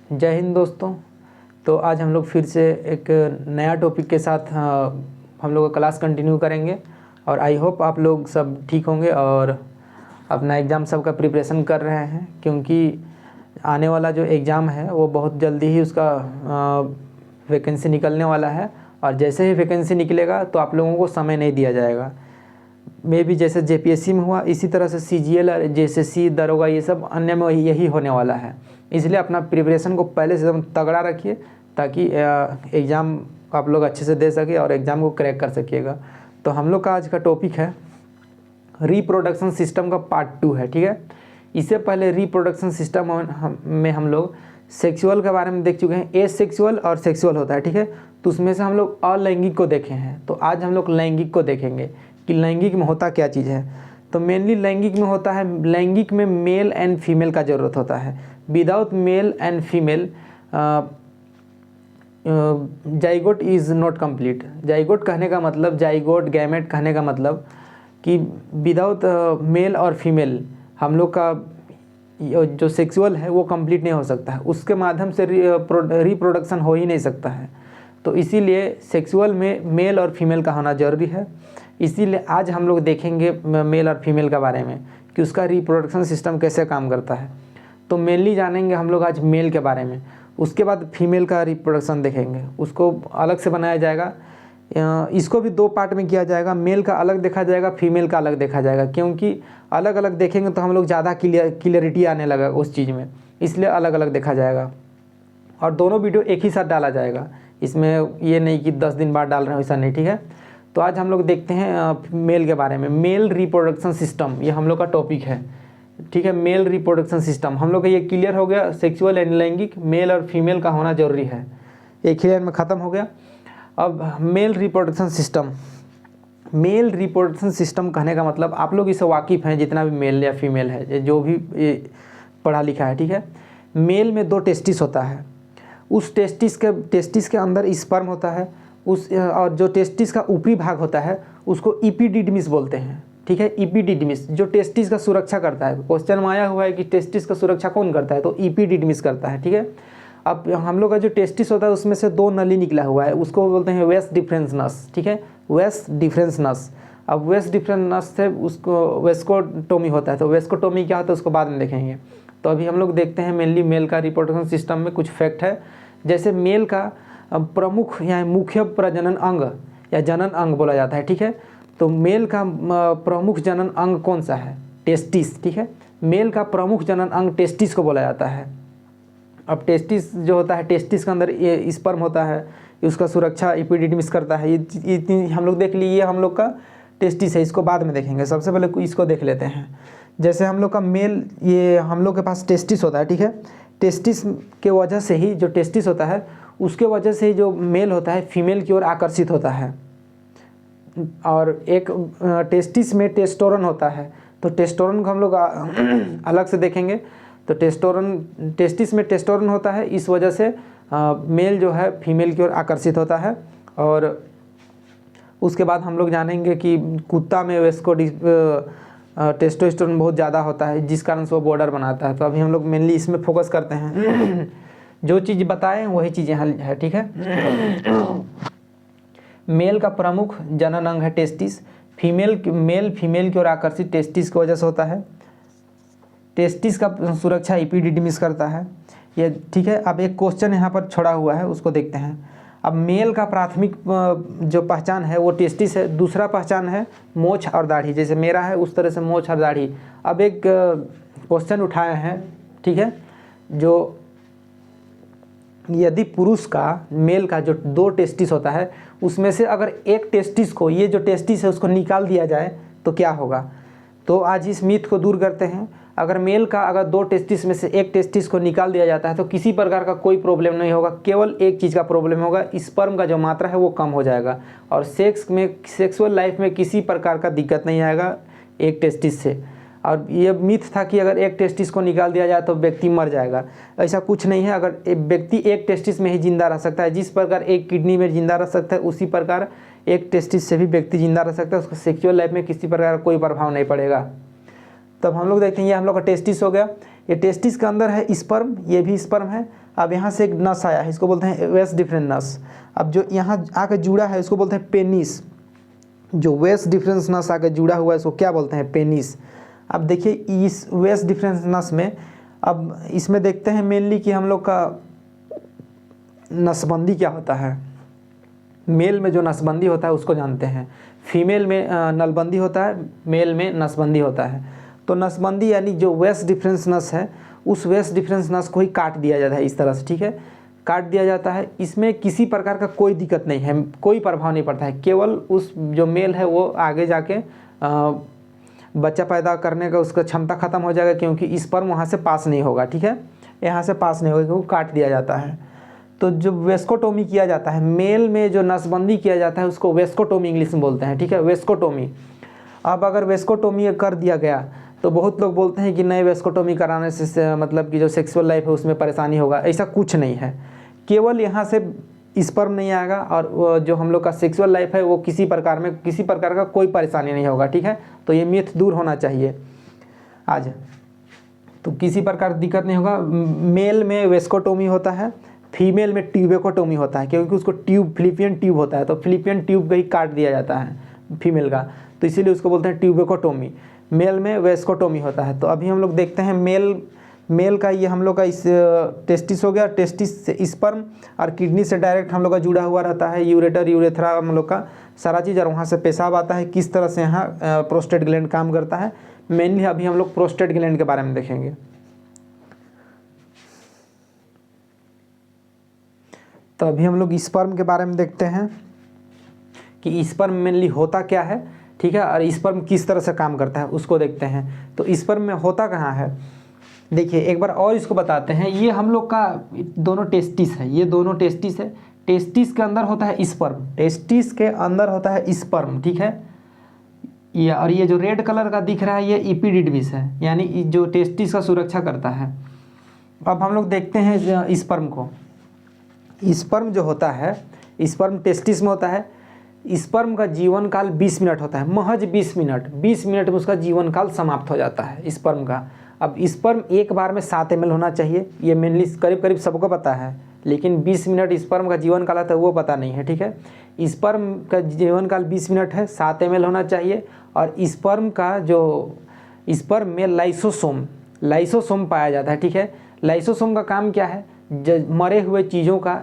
जय हिंद दोस्तों। तो आज हम लोग फिर से एक नया टॉपिक के साथ हम लोग का क्लास कंटिन्यू करेंगे और आई होप आप लोग सब ठीक होंगे और अपना एग्ज़ाम सब का प्रिपरेशन कर रहे हैं, क्योंकि आने वाला जो एग्ज़ाम है वो बहुत जल्दी ही उसका वैकेंसी निकलने वाला है और जैसे ही वैकेंसी निकलेगा तो आप लोगों को समय नहीं दिया जाएगा। मे भी जैसे जेपीएससी में हुआ इसी तरह से सीजीएल और जेएसएससी दरोगा ये सब अन्य में यही होने वाला है। इसलिए अपना प्रिपरेशन को पहले से एकदम तगड़ा रखिए ताकि एग्ज़ाम आप लोग अच्छे से दे सके और एग्ज़ाम को क्रैक कर सकिएगा। तो हम लोग का आज का टॉपिक है रिप्रोडक्शन सिस्टम का पार्ट 2 है, ठीक है। इससे पहले रिप्रोडक्शन सिस्टम में हम लोग सेक्सुअल के बारे में देख चुके हैं, एसेक्सुअल और सेक्सुअल होता है, ठीक है। तो उसमें से हम लोग अलैंगिक को देखे हैं, तो आज हम लोग लैंगिक को देखेंगे कि लैंगिक में होता क्या चीज़ है। तो मेनली लैंगिक में होता है, लैंगिक में मेल एंड फीमेल का ज़रूरत होता है। Without male and female zygote is not complete. Zygote कहने का मतलब, जाइगोट गैमेट कहने का मतलब कि विदाउट मेल और फीमेल हम लोग का जो सेक्सुअल है वो कंप्लीट नहीं हो सकता है, उसके माध्यम से रिप्रोडक्शन हो ही नहीं सकता है। तो इसीलिए सेक्सुअल में मेल और फीमेल का होना ज़रूरी है। इसीलिए आज हम लोग देखेंगे मेल और फीमेल के बारे में कि उसका रिप्रोडक्शन सिस्टम कैसे काम करता है। तो मेनली जानेंगे हम लोग आज मेल के बारे में, उसके बाद फीमेल का रिप्रोडक्शन देखेंगे, उसको अलग से बनाया जाएगा। इसको भी 2 पार्ट में किया जाएगा, मेल का अलग देखा जाएगा, फीमेल का अलग देखा जाएगा, क्योंकि अलग अलग देखेंगे तो हम लोग ज़्यादा क्लियरिटी आने लगा उस चीज़ में, इसलिए अलग अलग देखा जाएगा। और दोनों वीडियो एक ही साथ डाला जाएगा, इसमें ये नहीं कि 10 दिन बाद डाल रहे हैं, वैसा नहीं, ठीक है। तो आज हम लोग देखते हैं मेल के बारे में, मेल रिप्रोडक्शन सिस्टम, ये हम लोग का टॉपिक है, ठीक है। मेल रिप्रोडक्शन सिस्टम हम लोग का ये क्लियर हो गया, सेक्सुअल एंड लैंगिक मेल और फीमेल का होना जरूरी है, एक ही लाइन में ख़त्म हो गया। अब male reproduction system, male reproduction system कहने का मतलब आप लोग इससे वाकिफ़ हैं, जितना भी मेल या फीमेल है, जो भी पढ़ा लिखा है, ठीक है। मेल में 2 टेस्टिस होता है, उस टेस्टिस के अंदर स्पर्म होता है, और जो टेस्टिस का ऊपरी भाग होता है उसको इपिडिडमिस बोलते हैं, ठीक है। इपिडिडमिस जो टेस्टिस का सुरक्षा करता है। क्वेश्चन में आया हुआ है कि टेस्टिस का सुरक्षा कौन करता है, तो इपिडिडमिस करता है, ठीक है। अब हम लोग का जो टेस्टिस होता है उसमें से 2 नली निकला हुआ है, उसको बोलते हैं वेस डिफरेंस नस, ठीक है, वेस डिफरेंस नस। अब वेस डिफरेंस नस से उसको वेस्कोटोमी होता है, तो वेस्कोटोमी क्या होता है उसको बाद में देखेंगे। तो अभी हम लोग देखते हैं मेनली मेल का रिप्रोडक्शन सिस्टम में कुछ फैक्ट है। जैसे मेल का प्रमुख या मुख्य प्रजनन अंग या जनन अंग बोला जाता है, ठीक है। तो मेल का प्रमुख जनन अंग कौन सा है, टेस्टिस, ठीक है। मेल का प्रमुख जनन अंग टेस्टिस को बोला जाता है। अब टेस्टिस जो होता है, टेस्टिस के अंदर ये स्पर्म होता है, उसका सुरक्षा इपिडिडमिस करता है। ये हम लोग देख लिए, हम लोग का टेस्टिस है, इसको बाद में देखेंगे, सबसे पहले इसको देख लेते हैं। जैसे हम लोग का मेल, ये हम लोग के पास टेस्टिस होता है, ठीक है। टेस्टिस के वजह से ही, जो टेस्टिस होता है उसके वजह से ही जो मेल होता है फीमेल की ओर आकर्षित होता है। और एक टेस्टिस में टेस्टोरन होता है, तो टेस्टोरन को हम लोग अलग से देखेंगे। तो टेस्टिस में टेस्टोरन होता है, इस वजह से मेल जो है फीमेल की ओर आकर्षित होता है। और उसके बाद हम लोग जानेंगे कि कुत्ता में टेस्टोस्टेरोन बहुत ज़्यादा होता है, जिस कारण से वो बॉर्डर बनाता है। तो अभी हम लोग मेनली इसमें फोकस करते हैं। जो चीज़ बताएं वही चीज़ यहाँ है, ठीक है। मेल का प्रमुख जनन अंग है टेस्टिस, मेल फीमेल की ओर आकर्षित टेस्टिस की वजह से होता है। टेस्टिस का सुरक्षा इपिडिडमिस करता है, ये ठीक है। अब एक क्वेश्चन यहाँ पर छोड़ा हुआ है, उसको देखते हैं। अब मेल का प्राथमिक जो पहचान है वो टेस्टिस है, दूसरा पहचान है मोछ और दाढ़ी, जैसे मेरा है उस तरह से मोछ और दाढ़ी। अब एक क्वेश्चन उठाए हैं, ठीक है, जो यदि पुरुष का, मेल का जो 2 टेस्टिस होता है उसमें से अगर एक टेस्टिस को, ये जो टेस्टिस है उसको निकाल दिया जाए तो क्या होगा। तो आज इस मिथ को दूर करते हैं। अगर मेल का अगर 2 टेस्टिस में से एक टेस्टिस को निकाल दिया जाता है तो किसी प्रकार का कोई प्रॉब्लम नहीं होगा, केवल एक चीज़ का प्रॉब्लम होगा, स्पर्म का जो मात्रा है वो कम हो जाएगा और सेक्सुअल लाइफ में किसी प्रकार का दिक्कत नहीं आएगा एक टेस्टिस से। और ये मिथ था कि अगर एक टेस्टिस को निकाल दिया जाए तो व्यक्ति मर जाएगा, ऐसा कुछ नहीं है। अगर व्यक्ति एक टेस्टिस में ही जिंदा रह सकता है, जिस प्रकार एक किडनी में जिंदा रह सकता है उसी प्रकार एक टेस्टिस से भी व्यक्ति जिंदा रह सकता है, उसका सेक्सुअल लाइफ में किसी प्रकार का कोई प्रभाव नहीं पड़ेगा। तब हम लोग देखते हैं ये हम लोग का टेस्टिस हो गया, ये टेस्टिस के अंदर है स्पर्म, ये भी स्पर्म है। अब यहाँ से एक नस आया है, इसको बोलते हैं वेस्ट डिफरेंस नस। अब जो यहाँ आकर जुड़ा है इसको बोलते हैं पेनिस। जो वेस्ट डिफरेंस नस आकर जुड़ा हुआ है इसको क्या बोलते हैं? पेनिस। अब देखिए इस वेस्ट डिफरेंस नस में, अब इसमें देखते हैं मेनली कि हम लोग का नसबंदी क्या होता है। मेल में जो नसबंदी होता है उसको जानते हैं, फीमेल में नलबंदी होता है, मेल में नसबंदी होता है। तो नसबंदी यानी जो वेस्ट डिफरेंस नस है उस वेस्ट डिफरेंस नस को ही काट दिया जाता है इस तरह से, ठीक है, काट दिया जाता है। इसमें किसी प्रकार का कोई दिक्कत नहीं है, कोई प्रभाव नहीं पड़ता है, केवल उस जो मेल है वो आगे जाके बच्चा पैदा करने का उसका क्षमता खत्म हो जाएगा, क्योंकि स्पर्म वहाँ से पास नहीं होगा, ठीक है, यहाँ से पास नहीं होगा क्योंकि काट दिया जाता है। तो जो वेस्कोटोमी किया जाता है, मेल में जो नसबंदी किया जाता है उसको वेस्कोटोमी इंग्लिश में बोलते हैं, ठीक है, वेस्कोटोमी। अब अगर वेस्कोटोमी कर दिया गया तो बहुत लोग बोलते हैं कि नए वेस्कोटोमी कराने से मतलब कि जो सेक्सुअल लाइफ है उसमें परेशानी होगा। ऐसा कुछ नहीं है, केवल यहाँ से स्पर्म नहीं आएगा और जो हम लोग का सेक्सुअल लाइफ है वो किसी प्रकार का कोई परेशानी नहीं होगा, ठीक है। तो ये मिथ दूर होना चाहिए आज, तो किसी प्रकार दिक्कत नहीं होगा। मेल में वेस्कोटोमी होता है, फीमेल में ट्यूबेकोटोमी होता है, क्योंकि उसको फिलिपियन ट्यूब होता है, तो फिलिपियन ट्यूब का ही काट दिया जाता है फीमेल का, तो इसीलिए उसको बोलते हैं ट्यूबेकोटोमी। मेल में वेस्कोटोमी होता है। तो अभी हम लोग देखते हैं मेल का, ये हम लोग का इस टेस्टिस हो गया, टेस्टिस से स्पर्म और किडनी से डायरेक्ट हम लोग का जुड़ा हुआ रहता है, यूरेटर यूरेथ्रा हम लोग का सारा चीज़, और वहाँ से पेशाब आता है। किस तरह से यहाँ प्रोस्टेट ग्लैंड काम करता है, मेनली अभी हम लोग प्रोस्टेट ग्लैंड के बारे में देखेंगे। तो अभी हम लोग स्पर्म के बारे में देखते हैं कि स्पर्म मेनली होता क्या है, ठीक है, और स्पर्म किस तरह से काम करता है उसको देखते हैं। तो स्पर्म में होता कहाँ है, देखिए एक बार और इसको बताते हैं। ये हम लोग का दोनों टेस्टिस है, ये दोनों टेस्टिस है, टेस्टिस के अंदर होता है स्पर्म, टेस्टिस के अंदर होता है स्पर्म, ठीक है। ये और ये जो रेड कलर का दिख रहा है ये एपिडिडमिस है, यानी जो टेस्टिस का सुरक्षा करता है। अब हम लोग देखते हैं स्पर्म को। स्पर्म जो होता है, स्पर्म टेस्टिस में होता है। स्पर्म का जीवन काल 20 मिनट होता है, महज 20 मिनट, 20 मिनट में उसका जीवन काल समाप्त हो जाता है स्पर्म का। अब स्पर्म एक बार में 7 ml होना चाहिए, ये मेनली करीब करीब सबको पता है, लेकिन 20 मिनट स्पर्म का जीवन काल आता है वो पता नहीं है, ठीक है। स्पर्म का जीवन काल 20 मिनट है, 7 ml होना चाहिए। और स्पर्म का जो स्पर्म में लाइसोसोम पाया जाता है, ठीक है। लाइसोसोम का काम क्या है, मरे हुए चीज़ों का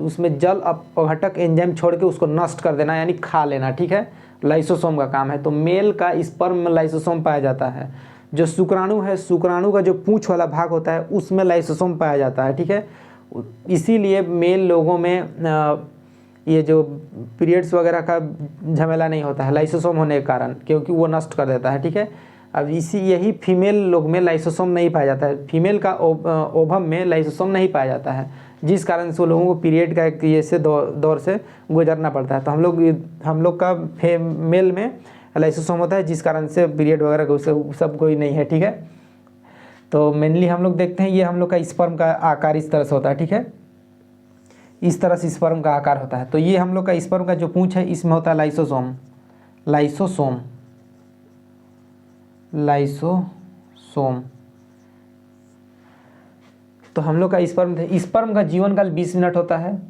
उसमें जल अपघटक एंजाइम छोड़ के उसको नष्ट कर देना, यानी खा लेना, ठीक है, लाइसोसोम का काम है। तो मेल का स्पर्म में लाइसोसोम पाया जाता है। जो शुक्राणु है, शुक्राणु का जो पूंछ वाला भाग होता है उसमें लाइसोसोम पाया जाता है, ठीक है। इसीलिए मेल लोगों में ये जो पीरियड्स वगैरह का झमेला नहीं होता है लाइसोसोम होने के कारण, क्योंकि वो नष्ट कर देता है, ठीक है। अब यही फीमेल लोग में लाइसोसोम नहीं पाया जाता है, फीमेल का ओवम में लाइसोसोम नहीं पाया जाता है, जिस कारण से लोगों को पीरियड का एक ऐसे दौर से गुजरना पड़ता है। तो हम लोग का मेल में लाइसोसोम होता है, जिस कारण से पीरियड वगैरह का सब कोई नहीं है, ठीक है। तो मेनली हम लोग देखते हैं ये हम लोग का स्पर्म का आकार इस तरह से होता है, ठीक है, इस तरह से स्पर्म का आकार होता है। तो ये हम लोग का स्पर्म का जो पूंछ है इसमें होता है लाइसोसोम। तो हम लोग का स्पर्म का जीवन काल 20 मिनट होता है,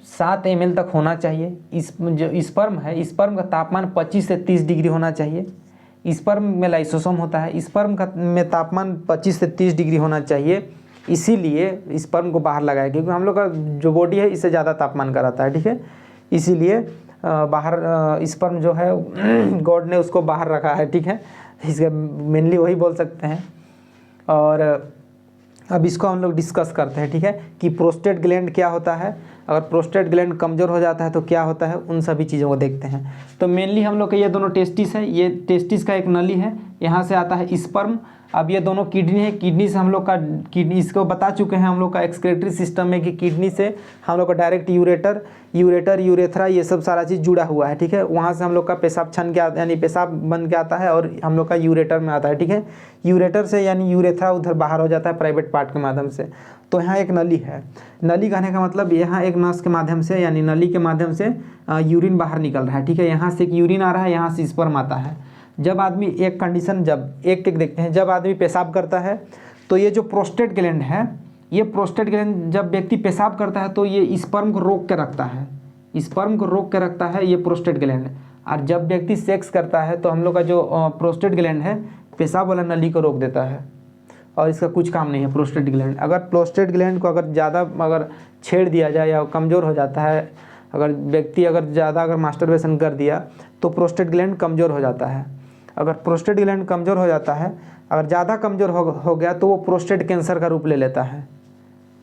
7 ml तक होना चाहिए। जो स्पर्म है, स्पर्म का तापमान 25 से 30 डिग्री होना चाहिए। स्पर्म में लाइसोसोम होता है, स्पर्म का में तापमान 25 से 30 डिग्री होना चाहिए। इसीलिए स्पर्म को बाहर लगाया, क्योंकि हम लोग का जो बॉडी है इससे ज़्यादा तापमान का रहता है, ठीक है। इसीलिए बाहर स्पर्म जो है गॉड ने उसको बाहर रखा है, ठीक है, इसका मेनली वही बोल सकते हैं। और अब इसको हम लोग डिस्कस करते हैं, ठीक है, कि प्रोस्टेट ग्लैंड क्या होता है, अगर प्रोस्टेट ग्लैंड कमज़ोर हो जाता है तो क्या होता है, उन सभी चीज़ों को देखते हैं। तो मेनली हम लोग के ये दोनों टेस्टिस है, ये टेस्टिस का एक नली है, यहाँ से आता है स्पर्म। अब ये दोनों किडनी है, किडनी से हम लोग का इसको बता चुके हैं हम लोग का एक्सक्रीटरी सिस्टम में कि किडनी से हम लोग का डायरेक्ट यूरेटर यूरेथ्रा ये सब सारा चीज़ जुड़ा हुआ है, ठीक है। वहाँ से हम लोग का पेशाब छन के आता, यानी पेशाब बन के आता है और हम लोग का यूरेटर में आता है, ठीक है। यूरेटर से यानी यूरेथ्रा उधर बाहर हो जाता है प्राइवेट पार्ट के माध्यम से। तो यहाँ एक नली है, नली कहने का मतलब यहाँ एक नस के माध्यम से यानी नली के माध्यम से यूरिन बाहर निकल रहा है, ठीक है। यहाँ से एक यूरिन आ रहा है, यहाँ से स्पर्म आता है। जब आदमी एक कंडीशन, जब एक देखते हैं, जब आदमी पेशाब करता है तो ये जो प्रोस्टेट ग्लैंड है ये प्रोस्टेट ग्लैंड जब व्यक्ति पेशाब करता है तो ये स्पर्म को रोक के रखता है, स्पर्म को रोक के रखता है ये प्रोस्टेट ग्लैंड। और जब व्यक्ति सेक्स करता है तो हम लोग का जो प्रोस्टेट ग्लैंड है पेशाब वाला नली को रोक देता है, और इसका कुछ काम नहीं है प्रोस्टेट ग्लैंड। अगर प्रोस्टेट ग्लैंड को अगर ज़्यादा अगर छेड़ दिया जाए या कमज़ोर हो जाता है, अगर व्यक्ति अगर ज़्यादा अगर मास्टरबेशन कर दिया तो प्रोस्टेट ग्लैंड कमज़ोर हो जाता है। अगर प्रोस्टेट ग्लैंड कमज़ोर हो जाता है, अगर ज़्यादा कमज़ोर हो गया तो वो प्रोस्टेट कैंसर का रूप ले लेता है,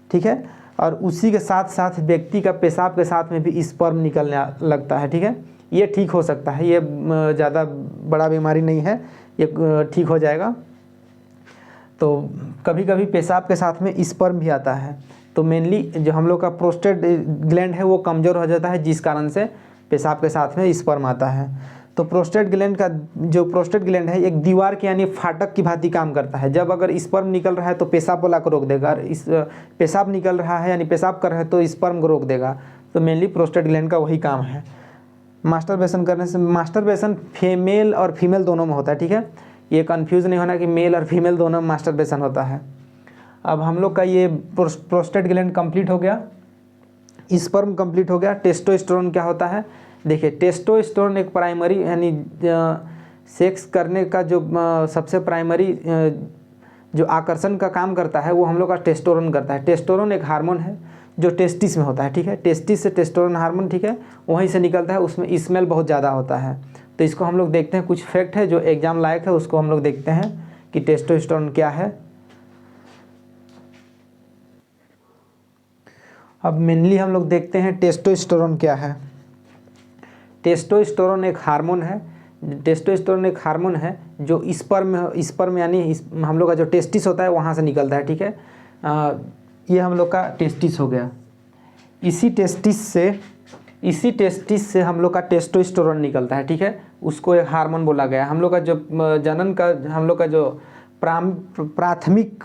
ठीक है। और उसी के साथ साथ व्यक्ति का पेशाब के साथ में भी स्पर्म निकलने लगता है, ठीक है। ये ठीक हो सकता है, ये ज़्यादा बड़ा बीमारी नहीं है, ये ठीक हो जाएगा। तो कभी कभी पेशाब के साथ में स्पर्म भी आता है, तो मेनली जो हम लोग का प्रोस्टेट ग्लैंड है वो कमज़ोर हो जाता है, जिस कारण से पेशाब के साथ में स्पर्म आता है। तो प्रोस्टेट ग्लैंड का जो प्रोस्टेट ग्लैंड है एक दीवार के यानी फाटक की भांति काम करता है। जब अगर स्पर्म निकल रहा है तो पेशाब वाला को रोक देगा, इस पेशाब निकल रहा है यानी पेशाब कर रहा है तो स्पर्म को रोक देगा। तो मेनली प्रोस्टेट ग्लैंड का वही काम है। मास्टरबेशन करने से, मास्टरबेशन फीमेल और फीमेल दोनों में होता है, ठीक है। ये कन्फ्यूज़ नहीं होना कि मेल और फीमेल दोनों में मास्टरबेशन होता है। अब हम लोग का ये प्रोस्टेट ग्लैंड कंप्लीट हो गया, स्पर्म कंप्लीट हो गया। टेस्टोस्टेरोन क्या होता है, देखिए टेस्टोस्टेरोन एक प्राइमरी यानी सेक्स करने का जो सबसे प्राइमरी जो आकर्षण का काम करता है वो हम लोग का टेस्टोस्टेरोन करता है। टेस्टोस्टेरोन एक हार्मोन है जो टेस्टिस में होता है, ठीक है। टेस्टिस से टेस्टोस्टेरोन हार्मोन, ठीक है, वहीं से निकलता है। उसमें स्मेल बहुत ज़्यादा होता है। तो इसको हम लोग देखते हैं, कुछ फैक्ट है जो एग्जाम लायक है, उसको हम लोग देखते हैं कि टेस्टोस्टेरोन क्या है। अब मेनली हम लोग देखते हैं टेस्टोस्टेरोन क्या है। टेस्टोस्टेरोन एक हार्मोन है, टेस्टोस्टेरोन एक हार्मोन है जो स्पर्म यानी हम लोग का जो टेस्टिस होता है वहाँ से निकलता है, ठीक है। ये हम लोग का टेस्टिस हो गया। इसी टेस्टिस से हम लोग का टेस्टोस्टेरोन निकलता है, ठीक है। उसको एक हार्मोन बोला गया। हम लोग का जो जनन का हम लोग का जो प्राथमिक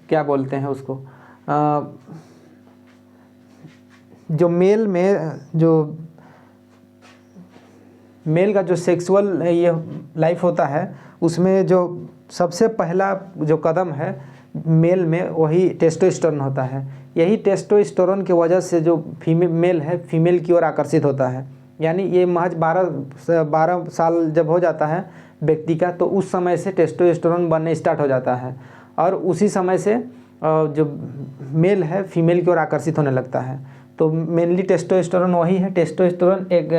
क्या बोलते हैं उसको, जो मेल का जो सेक्सुअल ये लाइफ होता है उसमें जो सबसे पहला जो कदम है मेल में वही टेस्टोस्टेरोन होता है। यही टेस्टोस्टेरोन की वजह से जो मेल है फीमेल की ओर आकर्षित होता है। यानी ये महज 12 साल जब हो जाता है व्यक्ति का, तो उस समय से टेस्टोस्टेरोन बनने स्टार्ट हो जाता है, और उसी समय से जो मेल है फीमेल की ओर आकर्षित होने लगता है। तो मेनली टेस्टोस्टेरोन वही है। टेस्टोस्टेरोन एक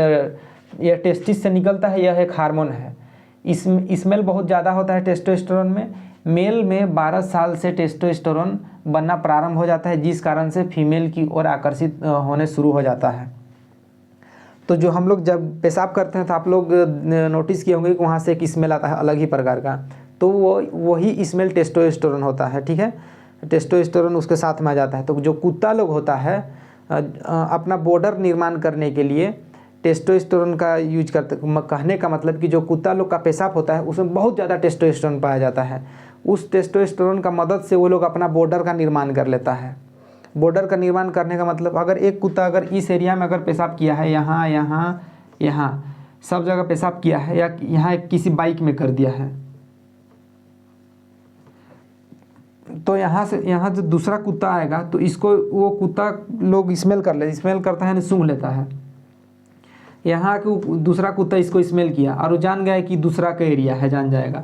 यह टेस्टिस से निकलता है, यह एक हार्मोन है। स्मेल बहुत ज़्यादा होता है टेस्टोस्टेरोन में। मेल में 12 साल से टेस्टोस्टेरोन बनना प्रारंभ हो जाता है, जिस कारण से फीमेल की ओर आकर्षित होने शुरू हो जाता है। तो जो हम लोग जब पेशाब करते हैं तो आप लोग नोटिस किए होंगे कि वहाँ से एक स्मेल आता है अलग ही प्रकार का, तो वही स्मेल टेस्टोस्टेरोन होता है, ठीक है। टेस्टोस्टेरोन उसके साथ में आ जाता है। तो जो कुत्ता लोग होता है अपना बॉर्डर निर्माण करने के लिए टेस्टोस्टेरोन का यूज करते, कहने का मतलब कि जो कुत्ता लोग का पेशाब होता है उसमें बहुत ज़्यादा टेस्टोस्टेरोन पाया जाता है। उस टेस्टोस्टेरोन का मदद से वो लोग अपना बॉर्डर का निर्माण कर लेता है। बॉर्डर का निर्माण करने का मतलब, अगर एक कुत्ता अगर इस एरिया में अगर पेशाब किया है, यहाँ यहाँ यहाँ सब जगह पेशाब किया है, या यहाँ किसी बाइक में कर दिया है, तो यहाँ से यहाँ जो दूसरा कुत्ता आएगा तो इसको वो कुत्ता लोग स्मेल करता है, सूंघ लेता है। यहाँ के दूसरा कुत्ता इसको स्मेल किया और वो जान गया कि दूसरा का एरिया है, जान जाएगा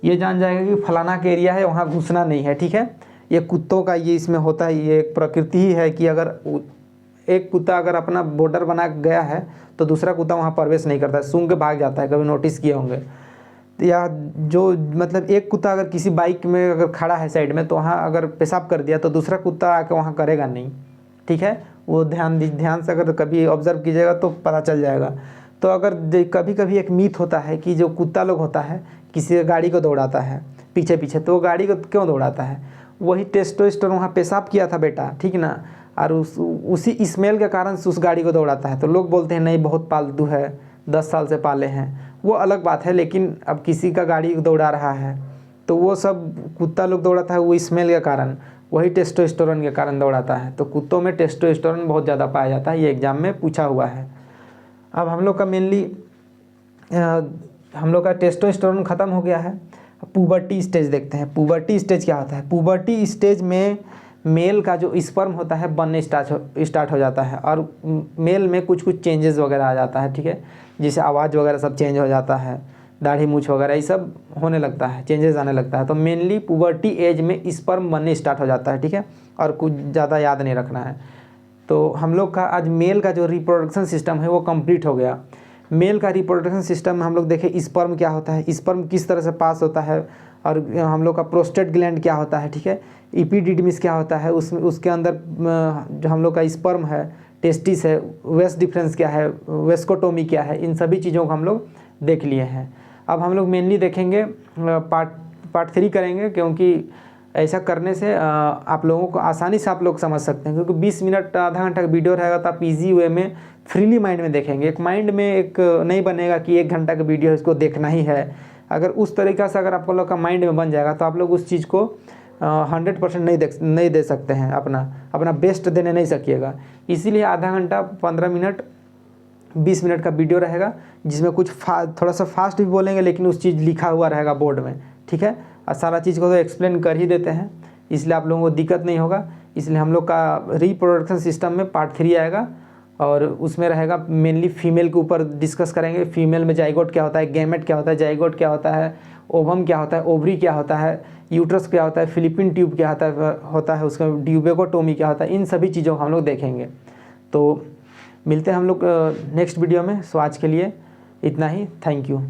कि फलाना का एरिया है, वहाँ घुसना नहीं है, ठीक है। ये कुत्तों का ये इसमें होता है, ये एक प्रकृति ही है कि अगर एक कुत्ता अगर अपना बॉर्डर बना गया है तो दूसरा कुत्ता वहाँ प्रवेश नहीं करता है, सूंघ के भाग जाता है। कभी नोटिस किए होंगे। या जो मतलब एक कुत्ता अगर किसी बाइक में अगर खड़ा है साइड में, तो वहाँ अगर पेशाब कर दिया तो दूसरा कुत्ता आके वहाँ करेगा नहीं, ठीक है। वो ध्यान से अगर कभी ऑब्जर्व कीजिएगा तो पता चल जाएगा। तो अगर कभी कभी एक मीथ होता है कि जो कुत्ता लोग होता है किसी गाड़ी को दौड़ाता है पीछे पीछे, तो वो गाड़ी को क्यों दौड़ाता है, वही टेस्टोस्टेरोन वहाँ पेशाब किया था बेटा, ठीक ना, और उसी स्मेल के कारण से उस गाड़ी को दौड़ाता है। तो लोग बोलते हैं नहीं बहुत पालतू है, 10 साल से पाले हैं, वो अलग बात है। लेकिन अब किसी का गाड़ी दौड़ा रहा है तो वो सब कुत्ता लोग दौड़ाता है वो स्मेल के कारण, वही टेस्टोस्टेरोन के कारण दौड़ाता है। तो कुत्तों में टेस्टोस्टेरोन बहुत ज़्यादा पाया जाता है, ये एग्जाम में पूछा हुआ है। अब हम लोग का मेनली हम लोग का टेस्टोस्टेरोन ख़त्म हो गया है। पुबर्टी स्टेज देखते हैं। पुबर्टी स्टेज क्या होता है? पुबर्टी स्टेज में मेल का जो स्पर्म होता है बनने स्टार्ट हो जाता है और मेल में कुछ कुछ चेंजेस वगैरह आ जाता है, ठीक है, जैसे आवाज़ वगैरह सब चेंज हो जाता है, दाढ़ी मूछ वगैरह ये सब होने लगता है, चेंजेस आने लगता है। तो मेनली पुबर्टी एज में स्पर्म बनने स्टार्ट हो जाता है, ठीक है, और कुछ ज़्यादा याद नहीं रखना है। तो हम लोग का आज मेल का जो रिप्रोडक्शन सिस्टम है वो कंप्लीट हो गया। मेल का रिप्रोडक्शन सिस्टम में हम लोग देखें स्पर्म क्या होता है, स्पर्म किस तरह से पास होता है, और हम लोग का प्रोस्टेट ग्लैंड क्या होता है, ठीक है, इपीडिडमिस क्या होता है, उसके अंदर जो हम लोग का स्पर्म है, टेस्टिस है, वेस्ट डिफरेंस क्या है, वेस्कोटोमी क्या है, इन सभी चीज़ों को हम लोग देख लिए हैं। अब हम लोग मेनली देखेंगे पार्ट 3 करेंगे, क्योंकि ऐसा करने से आप लोगों को आसानी से आप लोग समझ सकते हैं, क्योंकि 20 मिनट आधा घंटा का वीडियो रहेगा तो आप ईजी वे में फ्रीली माइंड में देखेंगे। एक माइंड में एक नहीं बनेगा कि 1 घंटा का वीडियो है इसको देखना ही है। अगर उस तरीक़ा से अगर आप लोग का माइंड में बन जाएगा तो आप लोग उस चीज़ को 100% नहीं दे सकते हैं, अपना बेस्ट देने नहीं सकिएगा। इसीलिए आधा घंटा 15 मिनट 20 मिनट का वीडियो रहेगा, जिसमें कुछ थोड़ा सा फास्ट भी बोलेंगे, लेकिन उस चीज़ लिखा हुआ रहेगा बोर्ड में, ठीक है, और सारा चीज़ को तो एक्सप्लेन कर ही देते हैं, इसलिए आप लोगों को दिक्कत नहीं होगा। इसलिए हम लोग का रिप्रोडक्शन सिस्टम में पार्ट 3 आएगा और उसमें रहेगा मेनली फीमेल के ऊपर डिस्कस करेंगे। फीमेल में जाइगोट क्या होता है, गैमेट क्या होता है, जाइगोट क्या होता है, ओवम क्या होता है, ओवरी क्या होता है, यूट्रस क्या होता है, फिलिपिन ट्यूब क्या होता है, उसका ड्यूबेकोटोमी क्या होता है, इन सभी चीज़ों को हम लोग देखेंगे। तो मिलते हैं हम लोग नेक्स्ट वीडियो में। सो आज के लिए इतना ही, थैंक यू।